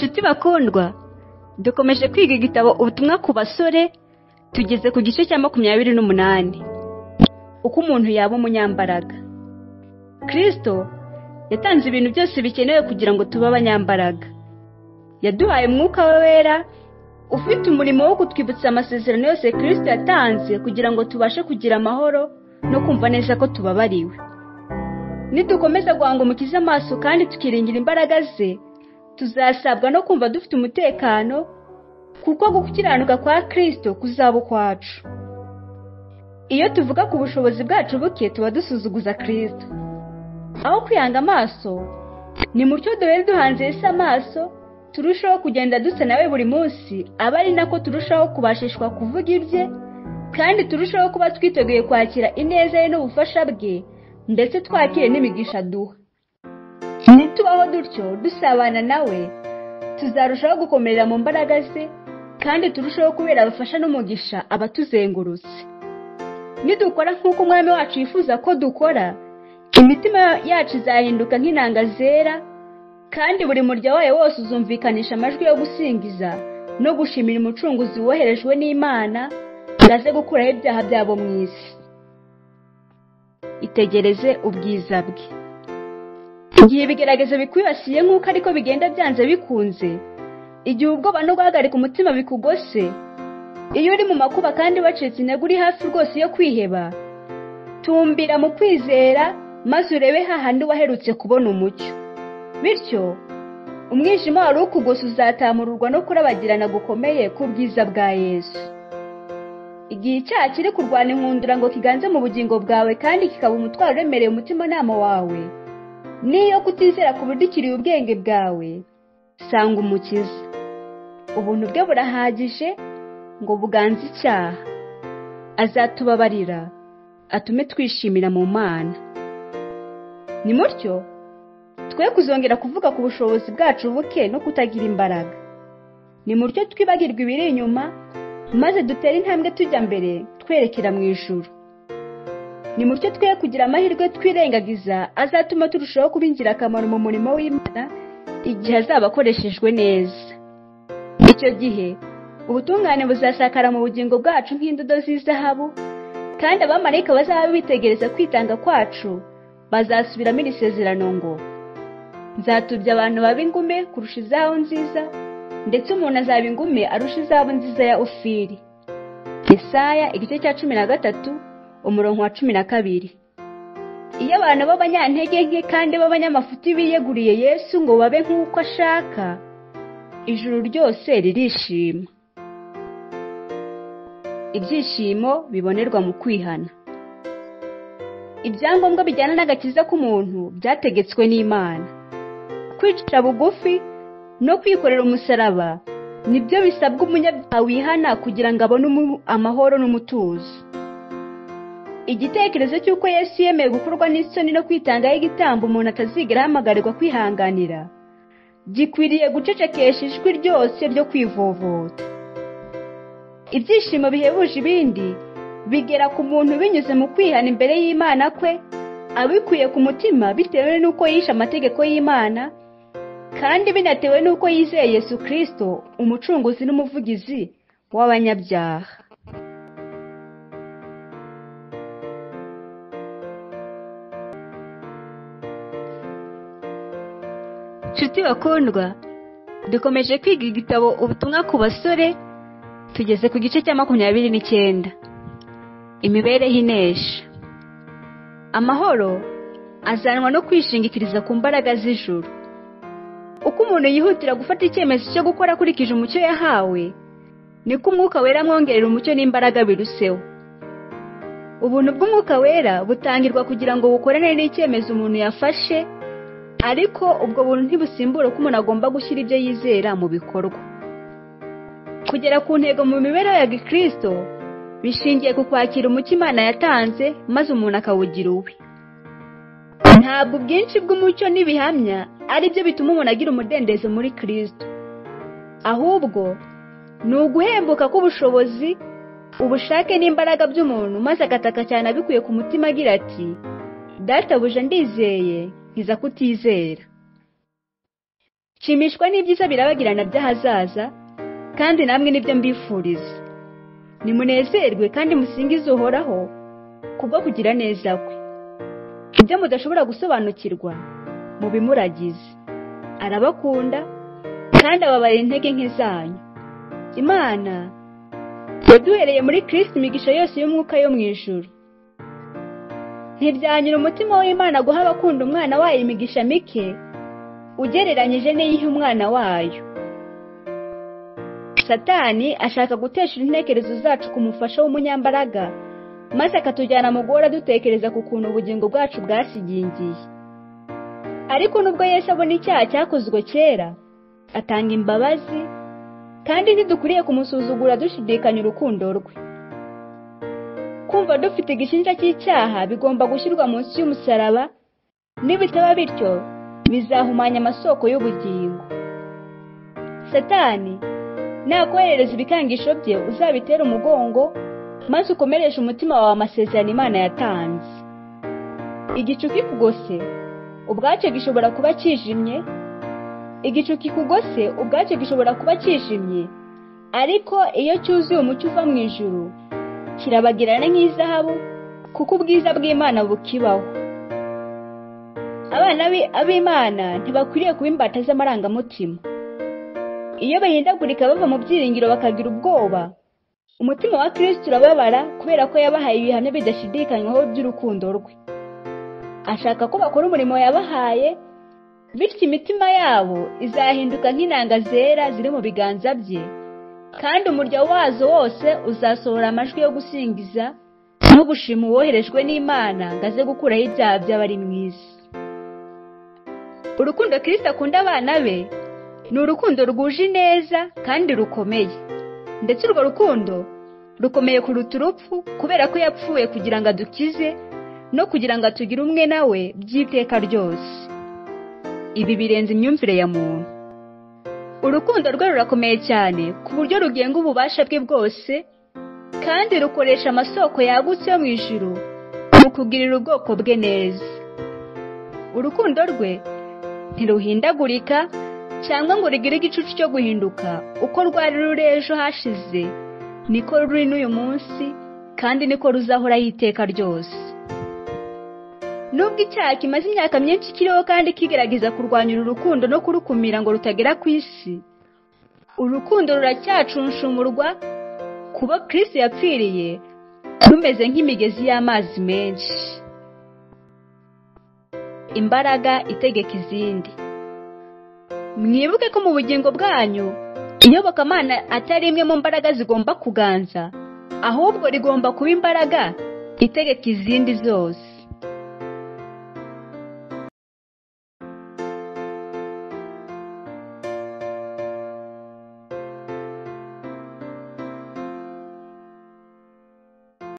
Nshuti bakundwa, dukomeje kwiga igitabo ubutumwa ku basore, tugeze ku gice cya 28. Uko umuntu yaba umunyambaraga. Kristo yatanze ibintu byose bikenewe kugira ngo tube abanyambaraga. Yaduhaye umwuka we wera, ufite umurimo wo kutwibutsa amasezerano yose Kristo yatanze kugira ngo tubashe kugira amahoro no kumva neza ko tubabariwe. Nidukomeza guhanga umukiza amaso kandi tukiringira imbaraga ze, tuzasabwa no kumva dufite umutekano, kuko gukiranuka kwa Kristo kuzaba ukwacu. Iyo tuvuga ku bushobozi bwacu buke, tuba dusuzuguza Kristo. Aho kwihanga amaso, ni mutyo duhere duhanze Yesu amaso, turushaho kugenda dusa nawe buri munsi, aba ari nako turushaho kubashishwa kuvuga ibye, kandi turushaho kuba twiteguye kwakira ineza ye n'ubufasha bwe, ndetse twakire n'imigisha duha. Nitubaho dutyo dusabana nawe, tuzarushaho gukomerera mu mbaraga ze, kandi turushaho kubera abafasha n'umugisha abatuzengurutse. Nidukora nk'uko umwami wacu yifuza ko dukora, imitima yacu izahinduka nk'inanga zera, kandi buri murya wayo wose uzumvikanisha amajwi yo gusingiza no gushimira umucunguzi woherejwe n'Imana, aze gukuraho ibyaha byabo mu isi. Itegereze ubwiza bwe. Igihe bigerageza bikwibasiye nk'uko ariko bigenda byanze bikunze, igihe ubwoba no guhagarika umutima bikugose, iyo uri mu makuba kandi wacitse intege uri hafi rwose yo kwiheba, tumbira mu kwizera maze urebe hahandi waherutse kubona umucyo. Bityo umwijima wari ukugose uzatamururwa no kurabagirana gukomeye ku bwiza bwa Yesu. Igihe icyaha kiri kurwana inkundura ngo kiganze mu bugingo bwawe kandi kikaba umutwaro uremereye umutimanama wawe, niyo kutizera kubudikiriye ubwenge bwawe, sanga umukiza. Ubuntu bwe burahagije ngo buganze icyaha. Azatubabarira, atume twishimira mu Mana. Ni mutyo twe kuzongera kuvuga ku bushobozi bwacu buke no kutagira imbaraga. Ni mutyo twibagirwa ibiri inyuma, maze dutera intambwe tujya mbere twerekera mu ijuru. Ni mutyo twe kugira amahirwe twirengagiza azatuma turushaho kuba ingirakamaro mu murimo w'Imana igihe azaba akoreshejwe neza. Icyo gihe ubutungane buzasakara mu bugingo bwacu nk'indodo z'izahabu, kandi abamarayika bazaba bitegereza kwitanga kwacu bazasubiramo iri sezerano ngo, nzatubya abantu baba ingume kurusha izahabu nziza, ndetse umuntu azaba ingume arusha izahabu nziza ya Ofiri. Yesaya igice cya 13 umurongo wa 12. Iyo abantu b'abanyantege nke kandi b'abanyamafuti biyeguriye Yesu ngo babe nk'uko ashaka, ijuru ryose ririshima. Ibyishimo bibonerwa mu kwihana. Ibyangombwa bijyana n'agakiza k'umuntu byategetswe n'Imana. Kwicisha bugufi no kwikorera umusaraba nibyo bisabwa umunyabyaha wihana kugira ngo abone amahoro n'umutuzo. Igitekerezo cy'uko Yesu yemeye gukorwa n'isoni no kwitangaho igitambo umuntu atazigera ahamagarirwa kwihanganira, gikwiriye gucecekesha ijwi ryose ryo kwivovota. Ibyishimo bihebuje ibindi bigera ku muntu binyuze mu kwihana imbere y'Imana kwe, abikuye ku mutima bitewe n'uko yishe amategeko y'Imana, kandi binatewe n'uko yizeye Yesu Kristo, umucunguzi n'umuvugizi w'abanyabyaha. Nshuti bakundwa, dukomeje kwiga igitabo ubutumwa ku basore, tugeze ku gice cya 29. Imibereho inesha. Amahoro azanwa no kwishingikiriza ku mbaraga z'ijuru. Uko umuntu yihutira gufata icyemezo cyo gukora akurikije umucyo yahawe, niko umwuka wera amwongerera umucyo n'imbaraga biruseho. Ubuntu bw'umwuka wera butangirwa kugira ngo bukorane n'icyemezo umuntu yafashe, ariko ubwo buntu ntibusimbura ko umuntu agomba gushyira ibyo yizera mu bikorwa. Kugera ku ntego mu mibereho ya Gikristo bishingiye ku kwakira umucyo Imana yatanze, maze umuntu akawugira uwe. Ntabwo ubwinshi bw'umucyo n'ibihamya ari byo bituma umuntu agira umudendezo muri Kristo, ahubwo ni uguhembuka k'ubushobozi, ubushake n'imbaraga by'umuntu, maze agataka cyane abikuye ku mutima agira ati, Databuja ndizeye, nkiza kutizera. nshimishwa n'ibyiza birabagirana by'ahazaza, kandi namwe nibyo mbifuriza. Nimunezerwe kandi musingize Uhoraho kubwo kugira neza kwe. Ibyo mudashobora gusobanukirwa mubimuragize. Arabakunda kandi ababarira intege nke zanyu. Imana yaduhereye muri Kristo imigisha yose y'umwuka yo mu ijuru. Ntibyanyura umutima w'Imana guha abakunda umwana wayo imigisha mike ugereranyije n'iyiha umwana wayo. Satani ashaka gutesha intekerezo zacu ku mufasha w'umunyambaraga, maze akatujyana mu guhora dutekereza ku kuntu ubugingo bwacu bwasigingiye. Ariko nubwo Yesu abona icyaha cyakozwe kera, atanga imbabazi, kandi ntidukwiriye kumusuzugura dushidikanya urukundo rwe. Kumva dufite igishinja cy'icyaha bigomba gushyirwa munsi y'umusaraba, nibitaba bityo bizahumanya amasoko y'ubugingo. Satani nakoherereza ibikangisho bye uzabitera umugongo, maze ukomeresha umutima wawe amasezerano Imana yatanze. Igicu kikugose ubwacyo gishobora kuba kijimye, ariko iyo cyuzuye umucyo uva mu ijuru kirabagirana nk'izahabu, kuko ubwiza bw'Imana bukibaho. Abana b'Imana ntibakwiriye kuba imbata z'amarangamutima. Iyo bahindagurika bava mu byiringiro bakagira ubwoba, umutima wa Kristo urababara kubera ko yabahaye ibihamya bidashidikanywaho by'urukundo rwe. Ashaka ko bakora umurimo yabahaye, bityo imitima yabo izahinduka nk'inanga zera ziri mu biganza bye, kandi umurya wazo wose uzasohora amajwi yo gusingiza no gushima uwoherejwe n'Imana ngo aze gukuraho ibyaha by'abari mu isi. Urukundo Kristo akunda abana be ni urukundo rwuje neza kandi rukomeye, ndetse urwo rukundo rukomeye kuruta urupfu, kubera ko yapfuye kugira ngo adukize no kugira ngo atugire umwe nawe by'iteka ryose. Ibi birenze imyumvire ya muntu. Urukundo rwe rurakomeye cyane ku buryo rugenga ububasha bwe bwose, kandi rukoresha amasoko yagutse yo mu ijuru mu kugirira ubwoko bwe neza. Urukundo rwe ntiruhindagurika cyangwa ngo rigire igicucu cyo guhinduka. Uko rwari ruri ejo hashize niko ruri n'uyu munsi, kandi niko ruzahoraho iteka ryose. Nubwo icyaha kimaze imyaka myinshi kiriho kandi kigerageza kurwanya uru rukundo no kurukumira ngo rutagera ku isi, urukundo ruracyacunshumurwa kuba Kristo yapfiriye rumeze nk'imigezi y'amazi menshi. Imbaraga itegeka izindi. Mwibuke ko mu bugingo bwanyu iyobokamana atari imwe mu mbaraga zigomba kuganza, ahubwo rigomba kuba imbaraga itegeka izindi zose.